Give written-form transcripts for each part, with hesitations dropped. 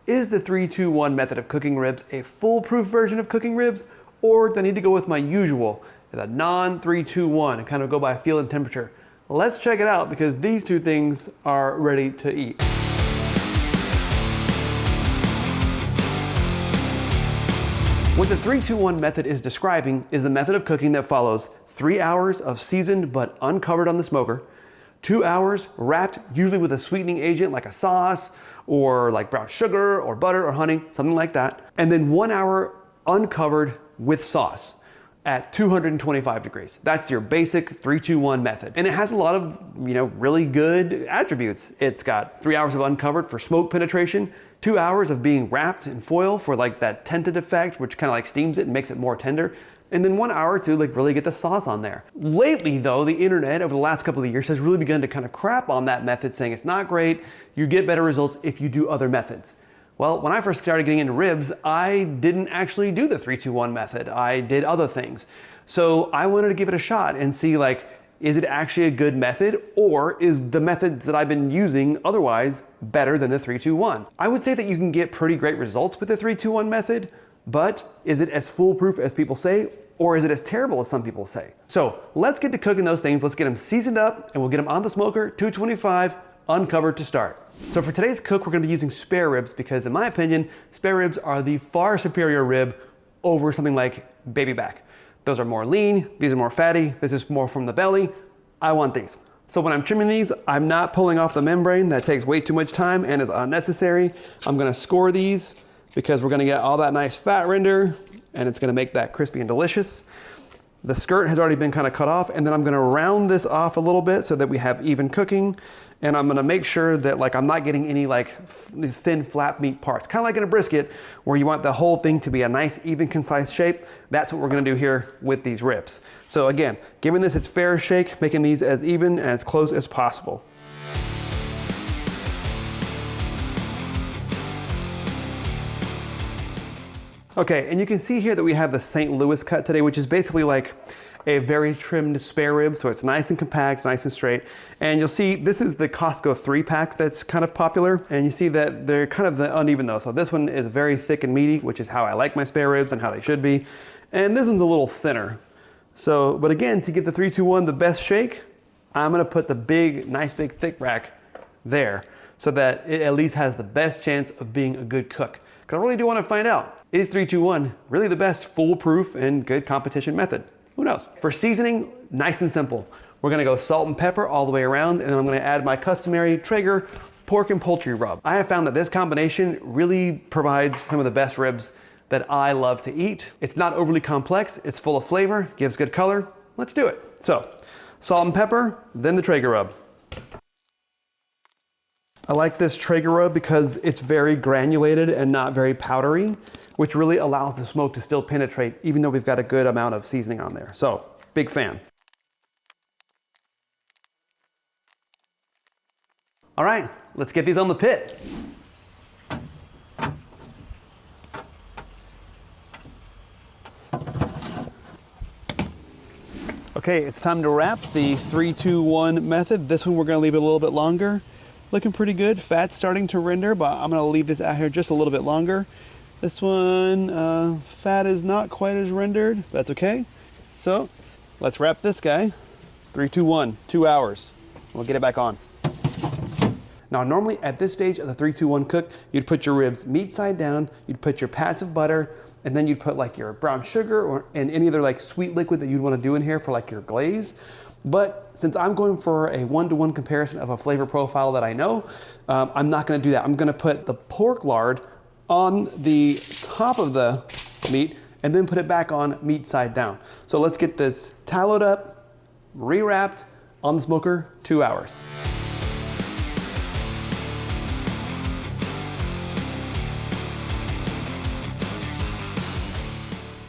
Is the 3-2-1 method of cooking ribs a foolproof version of cooking ribs, or do I need to go with my usual, the non-3-2-1, and kind of go by feel and temperature? Let's check it out because these two things are ready to eat. What the 3-2-1 method is describing is a method of cooking that follows 3 hours of seasoned but uncovered on the smoker, 2 hours wrapped usually with a sweetening agent like a sauce or like brown sugar or butter or honey, something like that, and then 1 hour uncovered with sauce at 225 degrees. That's your basic 3-2-1 method. And it has a lot of, really good attributes. It's got 3 hours of uncovered for smoke penetration, 2 hours of being wrapped in foil for like that tented effect, which kind of like steams it and makes it more tender. And then 1 hour to like really get the sauce on there. Lately though, the internet over the last couple of years has really begun to kind of crap on that method, saying it's not great, you get better results if you do other methods. Well, when I first started getting into ribs, I didn't actually do the 3-2-1 method. I did other things. So I wanted to give it a shot and see like, is it actually a good method, or is the methods that I've been using otherwise better than the 3-2-1? I would say that you can get pretty great results with the 3-2-1 method, but is it as foolproof as people say, or is it as terrible as some people say? So let's get to cooking those things. Let's get them seasoned up and we'll get them on the smoker, 225, uncovered to start. So for today's cook, we're gonna be using spare ribs because in my opinion, spare ribs are the far superior rib over something like baby back. Those are more lean, these are more fatty, this is more from the belly. I want these. So when I'm trimming these, I'm not pulling off the membrane. That takes way too much time and is unnecessary. I'm gonna score these because we're gonna get all that nice fat render and it's gonna make that crispy and delicious. The skirt has already been kind of cut off, and then I'm gonna round this off a little bit so that we have even cooking. And I'm gonna make sure that like I'm not getting any like thin flap meat parts. Kind of like in a brisket where you want the whole thing to be a nice, even, concise shape. That's what we're gonna do here with these ribs. So again, giving this its fair shake, making these as even and as close as possible. Okay, and you can see here that we have the St. Louis cut today, which is basically like a very trimmed spare rib, so it's nice and compact, nice and straight. And you'll see this is the Costco 3-pack that's kind of popular, and you see that they're kind of uneven though. So this one is very thick and meaty, which is how I like my spare ribs and how they should be. And this one's a little thinner. So, but again, to get the 3-2-1 the best shake, I'm gonna put the big, nice big thick rack there so that it at least has the best chance of being a good cook. Because I really do want to find out, is 3-2-1 really the best foolproof and good competition method? Who knows? For seasoning, nice and simple. We're gonna go salt and pepper all the way around, and then I'm gonna add my customary Traeger pork and poultry rub. I have found that this combination really provides some of the best ribs that I love to eat. It's not overly complex, it's full of flavor, gives good color. Let's do it. So, salt and pepper, then the Traeger rub. I like this Traeger rub because it's very granulated and not very powdery, which really allows the smoke to still penetrate even though we've got a good amount of seasoning on there. So, big fan. All right, let's get these on the pit. Okay, it's time to wrap the 3-2-1 method. This one we're gonna leave it a little bit longer. Looking pretty good. Fat's starting to render, but I'm gonna leave this out here just a little bit longer. This one, fat is not quite as rendered. That's okay. So let's wrap this guy. 3-2-1, 2 hours. We'll get it back on. Now, normally at this stage of the 3-2-1 cook, you'd put your ribs meat side down, you'd put your pats of butter, and then you'd put like your brown sugar and any other like sweet liquid that you'd want to do in here for like your glaze. But since I'm going for a 1-to-1 comparison of a flavor profile that I know, I'm not gonna do that. I'm gonna put the pork lard on the top of the meat and then put it back on meat side down. So let's get this tallowed up, rewrapped on the smoker, 2 hours.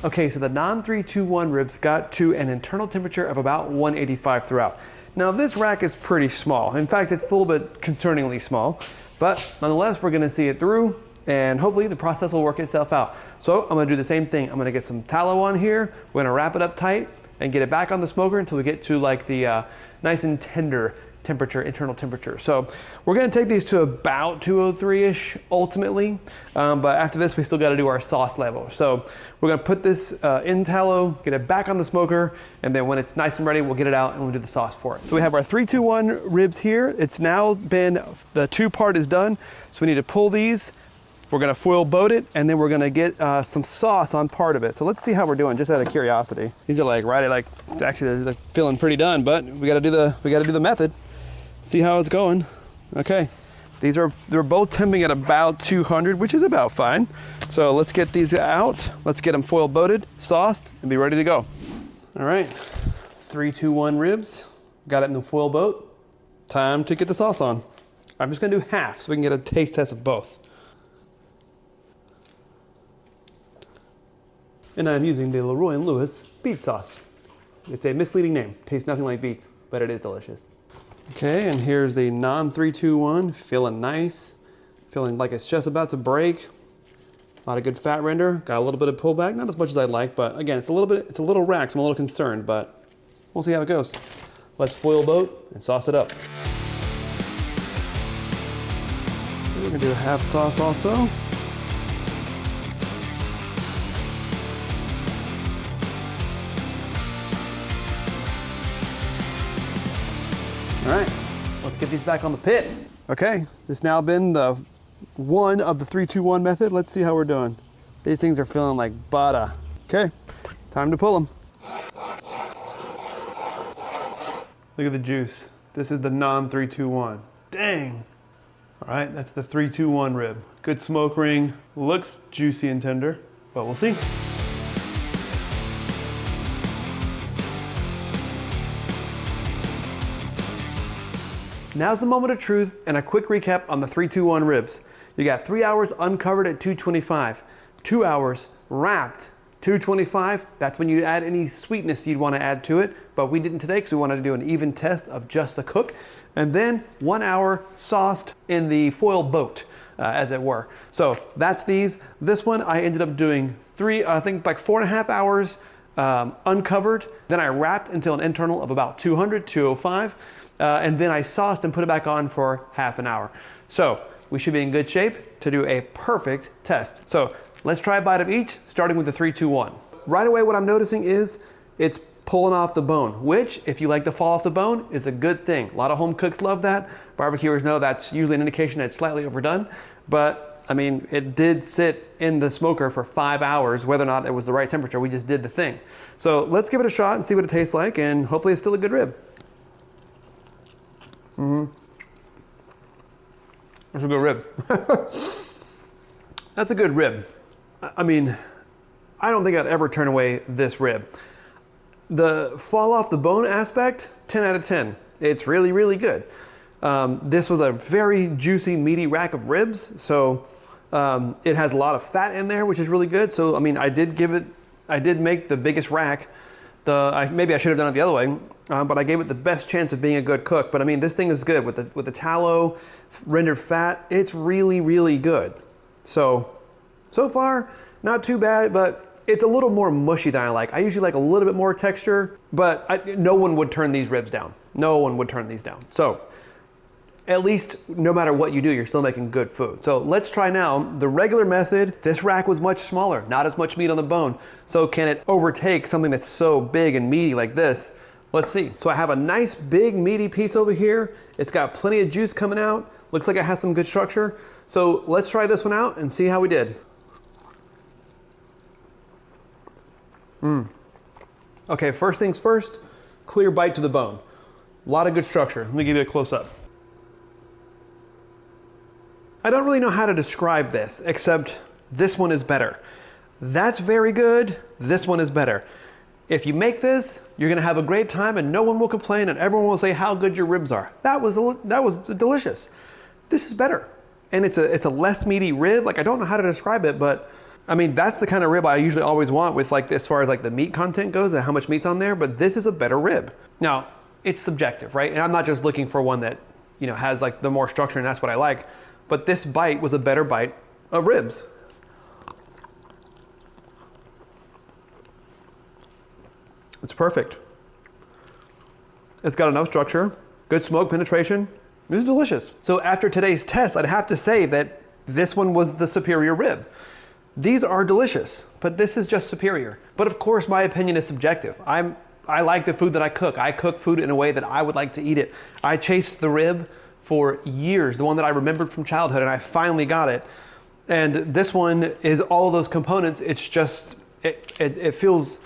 Okay, so the non-3-2-1 ribs got to an internal temperature of about 185 throughout. Now this rack is pretty small. In fact, it's a little bit concerningly small, but nonetheless, we're gonna see it through and hopefully the process will work itself out. So I'm gonna do the same thing. I'm gonna get some tallow on here. We're gonna wrap it up tight and get it back on the smoker until we get to like the nice and tender temperature, internal temperature. So we're gonna take these to about 203-ish ultimately, but after this we still gotta do our sauce level. So we're gonna put this in tallow, get it back on the smoker, and then when it's nice and ready, we'll get it out and we'll do the sauce for it. So we have our 3-2-1 ribs here. It's now been, the 2-part is done, so we need to pull these. We're gonna foil boat it, and then we're gonna get some sauce on part of it. So let's see how we're doing, just out of curiosity. These are like right at like, actually they're feeling pretty done, but we gotta do the method. See how it's going. Okay, they're both temping at about 200, which is about fine. So let's get these out. Let's get them foil boated, sauced, and be ready to go. All right, 3-2-1 ribs. Got it in the foil boat. Time to get the sauce on. I'm just gonna do half so we can get a taste test of both. And I'm using the Leroy & Lewis beet sauce. It's a misleading name. Tastes nothing like beets, but it is delicious. Okay, and here's the non-3-2-1, feeling nice, feeling like it's just about to break. A lot of good fat render, got a little bit of pullback, not as much as I'd like, but again, it's a little racked, so I'm a little concerned, but we'll see how it goes. Let's foil boat and sauce it up. We're gonna do a half sauce also. All right, let's get these back on the pit. Okay, this has now been the one of the 3-2-1 method. Let's see how we're doing. These things are feeling like butter. Okay, time to pull them. Look at the juice. This is the non-3-2-1. Dang. All right, that's the 3-2-1 rib. Good smoke ring, looks juicy and tender, but we'll see. Now's the moment of truth and a quick recap on the 3-2-1 ribs. You got 3 hours uncovered at 225, 2 hours wrapped, 225. That's when you add any sweetness you'd want to add to it, but we didn't today because we wanted to do an even test of just the cook. And then 1 hour sauced in the foil boat, as it were. So that's these. This one I ended up doing I think like 4.5 hours uncovered. Then I wrapped until an internal of about 200, 205. And then I sauced and put it back on for half an hour. So we should be in good shape to do a perfect test. So let's try a bite of each, starting with the 3-2-1. Right away, what I'm noticing is it's pulling off the bone, which, if you like to fall off the bone, is a good thing. A lot of home cooks love that. Barbecuers know that's usually an indication that it's slightly overdone. But I mean, it did sit in the smoker for 5 hours, whether or not it was the right temperature, we just did the thing. So let's give it a shot and see what it tastes like, and hopefully it's still a good rib. That's a good rib. That's a good rib. I mean, I don't think I'd ever turn away this rib. The fall off the bone aspect, 10 out of 10. It's really, really good. This was a very juicy, meaty rack of ribs. So it has a lot of fat in there, which is really good. So, I mean, I did make the biggest rack. Maybe I should have done it the other way, but I gave it the best chance of being a good cook. But I mean, this thing is good with the tallow, rendered fat. It's really, really good. So far, not too bad, but it's a little more mushy than I like. I usually like a little bit more texture, but no one would turn these ribs down. No one would turn these down. So at least no matter what you do, you're still making good food. So let's try now the regular method. This rack was much smaller, not as much meat on the bone. So can it overtake something that's so big and meaty like this? Let's see. So I have a nice big meaty piece over here. It's got plenty of juice coming out. Looks like it has some good structure. So let's try this one out and see how we did. Okay, first things first, clear bite to the bone. A lot of good structure. Let me give you a close up. I don't really know how to describe this, except this one is better. That's very good, this one is better. If you make this, you're gonna have a great time and no one will complain and everyone will say how good your ribs are. That was delicious. This is better. And it's a less meaty rib. Like, I don't know how to describe it, but I mean, that's the kind of rib I usually always want with, like, as far as like the meat content goes and how much meat's on there, but this is a better rib. Now, it's subjective, right? And I'm not just looking for one that, you know, has like the more structure and that's what I like. But this bite was a better bite of ribs. It's perfect. It's got enough structure, good smoke penetration. It was delicious. So after today's test, I'd have to say that this one was the superior rib. These are delicious, but this is just superior. But of course, my opinion is subjective. I like the food that I cook. I cook food in a way that I would like to eat it. I chased the rib for years, the one that I remembered from childhood, and I finally got it. And this one is all of those components. It's just, it feels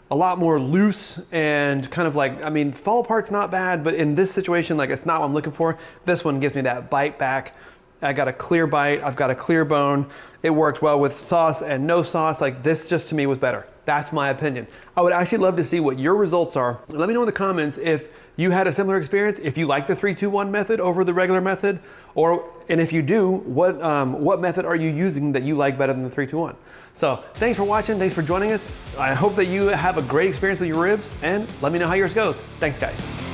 a lot more loose and kind of like, I mean, fall apart's not bad, but in this situation, like it's not what I'm looking for. This one gives me that bite back. I got a clear bite, I've got a clear bone. It worked well with sauce and no sauce. Like this just to me was better. That's my opinion. I would actually love to see what your results are. Let me know in the comments if you had a similar experience, if you like the 3-2-1 method over the regular method, and if you do, what method are you using that you like better than the 3-2-1? So thanks for watching, thanks for joining us. I hope that you have a great experience with your ribs, and let me know how yours goes. Thanks guys.